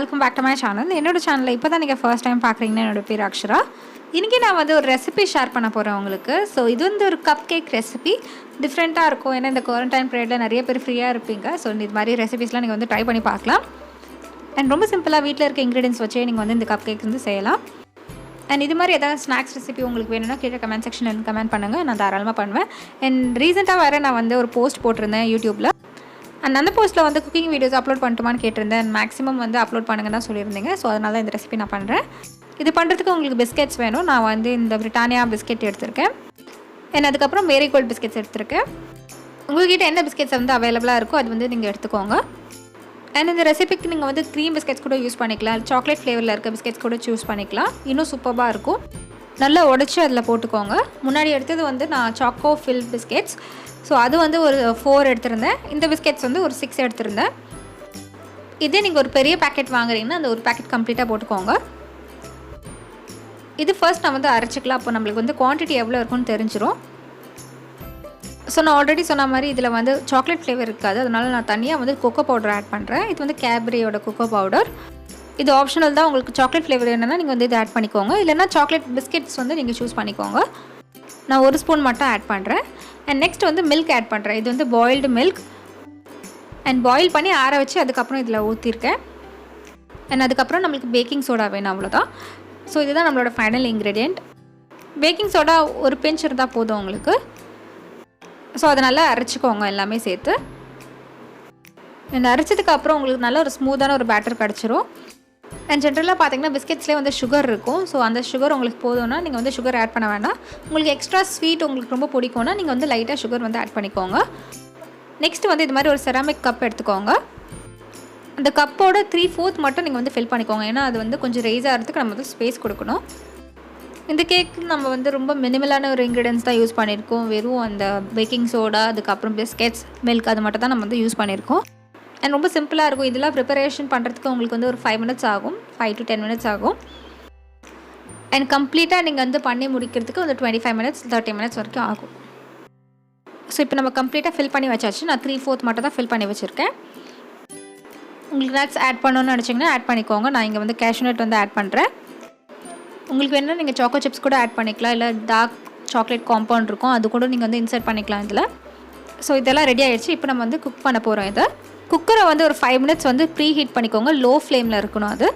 welcome back to my channel. என்னோட சேனலை இப்போ தான் நீங்கள் ஃபர்ஸ்ட் டைம் பார்க்குறீங்கன்னா என்னோட பேர் அக்ஷரா. இன்றைக்கி நான் வந்து ஒரு ரெசிபி ஷேர் பண்ண போகிறேன் உங்களுக்கு. ஸோ இது வந்து ஒரு கப் கேக் ரெசிபி டிஃப்ரெண்ட்டாக இருக்கும். ஏன்னா இந்த குவாரண்டைன் பீரியடில் நிறைய பேர் ஃப்ரீயாக இருப்பீங்க. ஸோ இது மாதிரி ரெசிபிஸ்லாம் நீங்கள் வந்து ட்ரை பண்ணி பார்க்கலாம். அண்ட் ரொம்ப சிம்பிளாக வீட்டில் இருக்க இன்க்ரீடியன்ஸ் வச்சே நீங்கள் வந்து இந்த கப் கேக் வந்து செய்யலாம். அண்ட் இது மாதிரி ஏதாவது ஸ்நாக்ஸ் ரெசிபி உங்களுக்கு வேணும்னா கீழே கமெண்ட் செக்ஷனில் கமெண்ட் பண்ணுங்கள், நான் தாராளமாக பண்ணுவேன். அண்ட் ரீசெண்டாக வேறு நான் வந்து ஒரு போஸ்ட் போட்டிருந்தேன் யூடியூப்பில். அண்ட் அந்த போஸ்ட்டில் வந்து குக்கிங் வீடியோஸ் அப்லோட் பண்ணட்டுமான்னு கேட்டிருந்தேன். மேக்ஸிமம் வந்து அப்லோட் பண்ணுங்கன்னு தான் சொல்லியிருந்தீங்க. ஸோ அதனால இந்த ரெசிபி நான் பண்ணுறேன். இது பண்ணுறதுக்கு உங்களுக்கு பிஸ்கெட்ஸ் வேணும். நான் வந்து இந்த பிரிட்டானியா பிஸ்கெட் எடுத்திருக்கேன். அண்ட் அதுக்கப்புறம் மேரிகோல்டு பிஸ்கெட்ஸ் எடுத்திருக்கேன். உங்கள்கிட்ட என்ன பிஸ்கெட்ஸ் வந்து அவைலபிளாக இருக்கோ அது வந்து நீங்கள் எடுத்துக்கோங்க. அண்ட் இந்த ரெசிபிக்கு நீங்கள் வந்து க்ரீம் பிஸ்கெட்ஸ் கூட யூஸ் பண்ணிக்கலாம், சாக்லேட் ஃப்ளேவரில் இருக்க பிஸ்கெட்ஸ் கூட சூஸ் பண்ணிக்கலாம். இன்னும் சூப்பராக இருக்கும். நல்லா உடச்சி அதில் போட்டுக்கோங்க. முன்னாடி எடுத்தது வந்து நான் சாக்கோ ஃபில் பிஸ்கெட்ஸ். ஸோ அது வந்து ஒரு 4 எடுத்திருந்தேன். இந்த பிஸ்கெட்ஸ் வந்து ஒரு 6 எடுத்திருந்தேன். இதே நீங்கள் ஒரு பெரிய பேக்கெட் வாங்குறீங்கன்னா அந்த ஒரு பேக்கெட் கம்ப்ளீட்டாக போட்டுக்கோங்க. இது ஃபர்ஸ்ட் நான் வந்து அரைச்சிக்கலாம். அப்போ நம்மளுக்கு வந்து குவான்டிட்டி எவ்வளோ இருக்குன்னு தெரிஞ்சிடும். ஸோ நான் ஆல்ரெடி சொன்ன மாதிரி இதில் வந்து சாக்லேட் ஃப்ளேவர் இருக்காது, அதனால் நான் தனியாக வந்து கொக்கோ பவுடர் ஆட் பண்ணுறேன். இது வந்து கேட்பரியோட கொக்கோ பவுடர். இது ஆப்ஷனல் தான். உங்களுக்கு சாக்லேட் ஃப்ளேவர் என்னென்னா நீங்கள் வந்து இது ஆட் பண்ணிக்கோங்க. இல்லைன்னா சாக்லேட் பிஸ்கெட்ஸ் வந்து நீங்கள் சூஸ் பண்ணிக்கோங்க. நான் 1 ஸ்பூன் மட்டும் ஆட் பண்ணுறேன். அண்ட் நெக்ஸ்ட் வந்து மில்க் ஆட் பண்ணுறேன். இது வந்து பாயில்டு மில்க். அண்ட் பாயில் பண்ணி ஆற வச்சு அதுக்கப்புறம் இதில் ஊற்றிருக்கேன். அண்ட் அதுக்கப்புறம் நம்மளுக்கு பேக்கிங் சோடா வேணும், அவ்வளோதான். ஸோ இதுதான் நம்மளோட ஃபைனல் இன்க்ரீடியண்ட். பேக்கிங் சோடா ஒரு பிஞ்ச் இருந்தால் போதும் உங்களுக்கு. ஸோ அதை நல்லா அரைச்சிக்கோங்க எல்லாமே சேர்த்து. இந்த அரைச்சதுக்கப்புறம் உங்களுக்கு நல்ல ஒரு ஸ்மூத்தான ஒரு பேட்டர் கிடச்சிரும். அண்ட் ஜென்ரலாக பார்த்தீங்கன்னா பிஸ்கெட்ஸ்லேயே வந்து சுகர் இருக்கும். ஸோ அந்த சுகர் உங்களுக்கு போதும்னா நீங்கள் வந்து சுகர் ஆட் பண்ண வேண்டாம். உங்களுக்கு எக்ஸ்ட்ரா ஸ்வீட் உங்களுக்கு ரொம்ப பிடிக்கும்னா நீங்கள் வந்து லைட்டாக சுகர் வந்து ஆட் பண்ணிக்கோங்க. நெக்ஸ்ட் வந்து இது மாதிரி ஒரு செராமிக் கப் எடுத்துக்கோங்க. அந்த கப்போட 3/4 மட்டும் நீங்கள் வந்து ஃபில் பண்ணிக்கோங்க. ஏன்னா அது வந்து கொஞ்சம் ரைஸ் ஆகிறதுக்கு நம்ம வந்து ஸ்பேஸ் கொடுக்கணும். இந்த கேக் நம்ம வந்து ரொம்ப மினிமலான ஒரு இன்க்ரீடியன்ஸ் தான் யூஸ் பண்ணியிருக்கோம். வெறும் அந்த பேக்கிங் சோடா, அதுக்கப்புறம் பிஸ்கெட்ஸ், மில்க், அது மட்டும் தான் நம்ம வந்து யூஸ் பண்ணியிருக்கோம். அண்ட் ரொம்ப சிம்பிளாக இருக்கும். இதெல்லாம் ப்ரிப்பரேஷன் பண்ணுறதுக்கு உங்களுக்கு வந்து ஒரு 5 மினிட்ஸ் ஆகும், 5 to 10 மினிட்ஸ் ஆகும். அண்ட் கம்ப்ளீட்டாக நீங்கள் வந்து பண்ணி முடிக்கிறதுக்கு வந்து 25 மினிட்ஸ் 30 மினிட்ஸ் வரைக்கும் ஆகும். ஸோ இப்போ நம்ம கம்ப்ளீட்டாக ஃபில் பண்ணி வச்சாச்சு. நான் 3/4 மட்டும் தான் ஃபில் பண்ணி வச்சுருக்கேன். உங்களுக்கு நட்ஸ் ஆட் பண்ணணும்னு நினச்சிங்கன்னா ஆட் பண்ணிக்கோங்க. நான் இங்கே வந்து cashew nut வந்து ஆட் பண்ணுறேன். உங்களுக்கு வேணும்னா நீங்கள் சாக்கோ சிப்ஸ் கூட ஆட் பண்ணிக்கலாம். இல்லை டார்க் சாக்லேட் காம்பவுண்ட் இருக்கும், அது கூட நீங்கள் வந்து இன்சர்ட் பண்ணிக்கலாம் இதில். ஸோ இதெல்லாம் ரெடி ஆகிடுச்சு. இப்போ நம்ம வந்து குக் பண்ண போகிறோம். இதை குக்கரை வந்து ஒரு 5 மினிட்ஸ் வந்து ப்ரீ ஹீட் பண்ணிக்கோங்க. லோ ஃப்ளேமில் இருக்கணும் அது.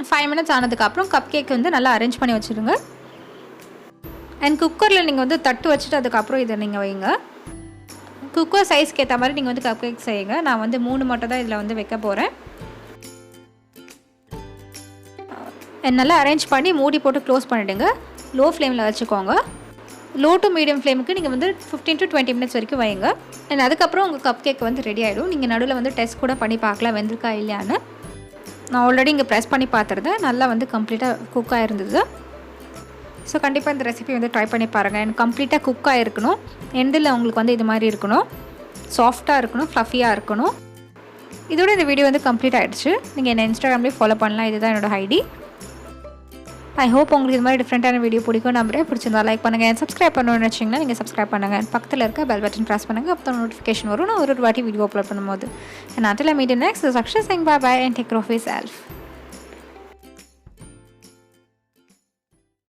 5 மினிட்ஸ் ஆனதுக்கப்புறம் கப் கேக் வந்து நல்லா அரேஞ்ச் பண்ணி வச்சுருங்க. அண்ட் குக்கரில் நீங்கள் வந்து தட்டு வச்சுட்டு அதுக்கப்புறம் இதை நீங்கள் வைங்க. குக்கர் சைஸ்க்கு ஏற்ற மாதிரி நீங்கள் வந்து கப் கேக் செய்யுங்க. நான் வந்து 3 மட்டும் தான் இதில் வந்து வைக்க போகிறேன். நல்லா அரேஞ்ச் பண்ணி மூடி போட்டு க்ளோஸ் பண்ணிவிடுங்க. லோ ஃப்ளேமில் வச்சுக்கோங்க. லோ டு மீடியம் ஃப்ளேமுக்கு நீங்கள் வந்து 15 to 20 மினிட்ஸ் வரைக்கும் வைங்க. அண்ட் அதுக்கப்புறம் உங்கள் கப் கேக் வந்து ரெடி ஆகிடும். நீங்கள் நடுவில் வந்து டெஸ்ட் கூட பண்ணி பார்க்கலாம் வெந்திருக்கா இல்லையான்னு. நான் ஆல்ரெடி இங்கே ப்ரெஸ் பண்ணி பார்த்துருந்தேன். நல்லா வந்து கம்ப்ளீட்டாக குக் ஆகிருந்தது. ஸோ கண்டிப்பாக இந்த ரெசிபி வந்து ட்ரை பண்ணி பாருங்கள். அண்ட் கம்ப்ளீட்டாக குக் ஆகிருக்கணும். எண்டில் உங்களுக்கு வந்து இது மாதிரி இருக்கணும், சாஃப்டாக இருக்கணும், ஃப்ளஃபியாக இருக்கணும். இதோட இந்த வீடியோ வந்து கம்ப்ளீட் ஆகிடுச்சு. நீங்கள் என்ன இன்ஸ்டாகிராம்லேயே ஃபாலோ பண்ணலாம். இதுதான் என்னோடய ஐடி. ஐ ஹோப் உங்களுக்கு இது மாதிரி டிஃப்ரெண்ட்டான வீடியோ பிடிக்கும். நம்புறேன். பிடிச்சிருந்தா லைக் பண்ணுங்கள். அண்ட் சப்ஸ்கிரைப் பண்ணணும்னு நினச்சிங்கன்னா நீங்கள் சப்ஸ்கிரைப் பண்ணுங்கள். பக்கத்தில் இருக்க பெல் பட்டன் ப்ரெஸ் பண்ணுங்கள். அப்போ தான் நோட்டிஃபிகேஷன் வரும் நான் ஒரு வாட்டி வீடியோ அப்லோட் பண்ணும்போது. And until I meet you next, this is Akshara saying bye bye and take care of yourself.